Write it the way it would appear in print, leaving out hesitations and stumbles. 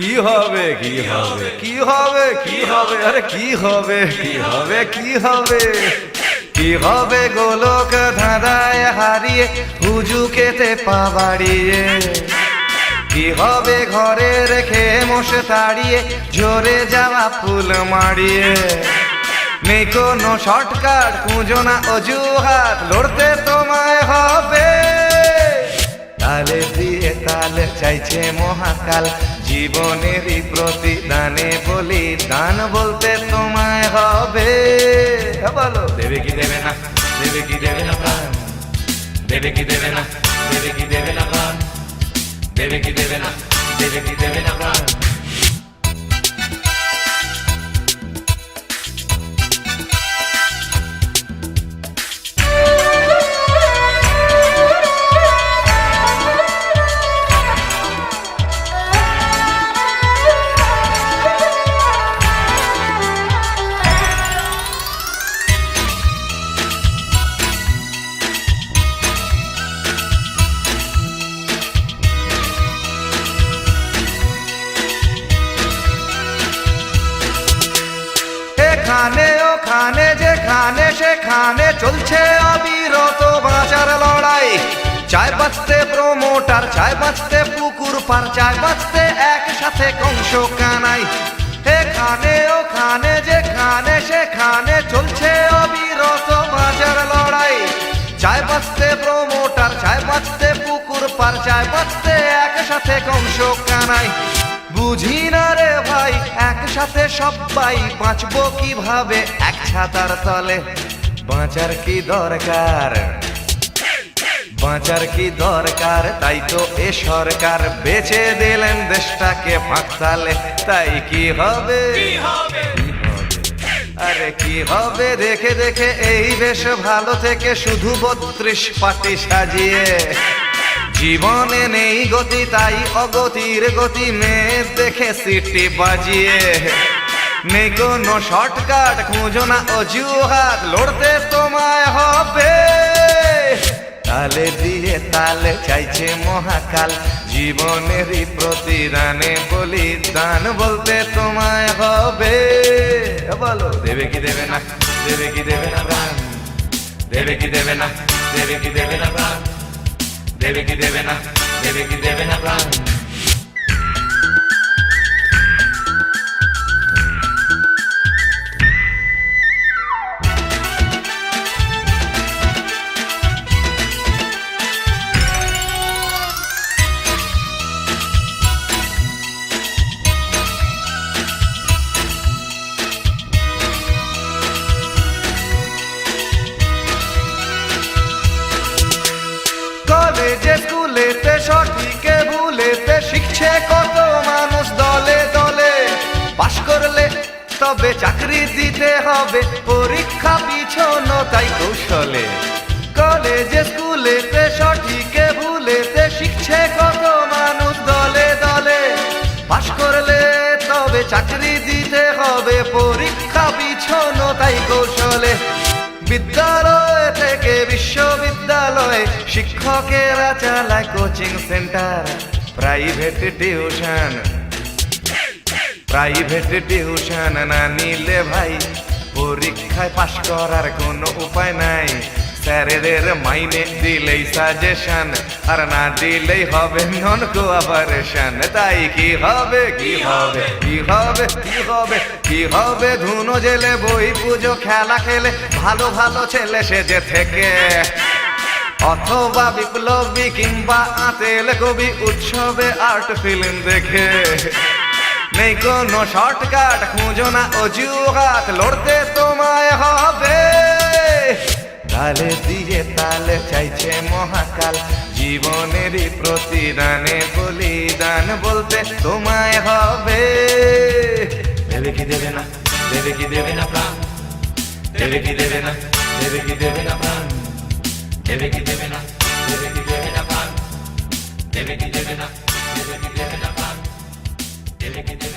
কি হবে কি হবে কি হবে কি হবে আরে কি হবে কি হবে কি হবে কি হবে গোলক ধাঁধায় হারিয়ে হুজুকেতে পা বাড়িয়ে কি হবে ঘরে রেখে মশে তাড়িয়ে ঝরে যাওয়া ফুল মারিয়ে নেই কোনো শর্টকাট খুঁজো না অজুহাত লড়তে তোমায় হবে তালে দিয়ে তালে চাইছে মহাকাল জীবনেরই প্রতিদানে বলি দান বলতে তোমায় হবে বলো দেবে কি দেবে না দেবে কি দেবে না প্রাণ দেবে কি দেবে না দেবে কি দেবে না প্রাণ দেবে কি দেবে না দেবে কি দেবে না প্রাণ এখানে ওখানে যেখানে সেখানে চলছে অবিরত বাঁচার লড়াই চায় বাঁচতে প্রমোটার চায় বাঁচতে পুকুর পার চায় বাঁচতে একসাথে কংস কানাই এখানে ওখানে যেখানে সেখানে চলছে অবিরত বাঁচার লড়াই চায় বাঁচতে প্রমোটার চায় বাঁচতে পুকুর পার চায় বাঁচতে একসাথে কংস কানাই বুঝি না রে ভাই একসাথে সবাই বাঁচবো কিভাবে এক ছাতার তলে বাঁচার কি দরকার বাঁচার কি দরকার তাই তো এ সরকার বেচে দিলেন দেশটাকে ফাঁকতালে তাই কি হবে আরে কি হবে দেখে দেখে এই বেশ ভালো থেকে শুধু 32 পাটি সাজিয়ে জীবনে নেই গতি তাই অগতির গতি মেয়ে দেখে সিটি বাজিয়ে নেই কোনো শর্টকাট খুঁজো না অজুহাত লড়তে তোমায় হবে তালে দিয়ে তালে চাইছে মহাকাল জীবনেরই প্রতিদানে বলি দান বলতে তোমায় হবে বলো দেবে কি দেবে না দেবে কি দেবে না প্রাণ দেবে কি দেবে না দেবে কি দেবে না প্রাণ দেবে কি দেবে না দেবে কি দেবে না প্রাণ কলেজে স্কুলেতে সঠিকে ভুলেতে শিখছে কত মানুষ দলে দলে পাশ করলে তবে চাকরি দিতে হবে পরীক্ষা পিছনো তাই কৌশলে কলেজে স্কুলেতে সঠিকে ভুলেতে শিখছে কত মানুষ দলে দলে পাশ করলে তবে চাকরি দিতে হবে পরীক্ষা পিছনো তাই কৌশলে বিদ্যালয় থেকে বিশ্ববিদ্যালয় শিক্ষকেরা চালায় কোচিং সেন্টার প্রাইভেট টিউশন না নিলে ভাই পরীক্ষায় পাশ করার কোনো উপায় নাই স্যারেদের মাইনে দিলেই সাজেশন আর না দিলেই হবে নন কোঅপারেশন তাই কি হবে কি হবে কি হবে কি হবে কি হবে ধুনো জেলে বই পুজো খেলা খেলে ভালো ভালো ছেলে সেজে থেকে অথবা বিপ্লবী কিংবা আতেল কবি উৎসবে আর্ট ফিল্ম দেখে নেই কোনো শর্টকাট খুঁজো না অজুহাত লড়তে তোমায় হবে তালে দিয়ে তালে চাইছে মহাকাল জীবনেরই প্রতিদানে বলিদান বলতে তোমায় হবে দেবে কি দেবে না দেবে কি দেবে না প্রাণ দেবে কি দেবে না দেবে কি দেবে না প্রাণ দেবে কি দেবে না দেবে কি দেবে না প্রাণ দেবে কি দেবে না দেবে কি দেবে না প্রাণ দেবে কি দেবে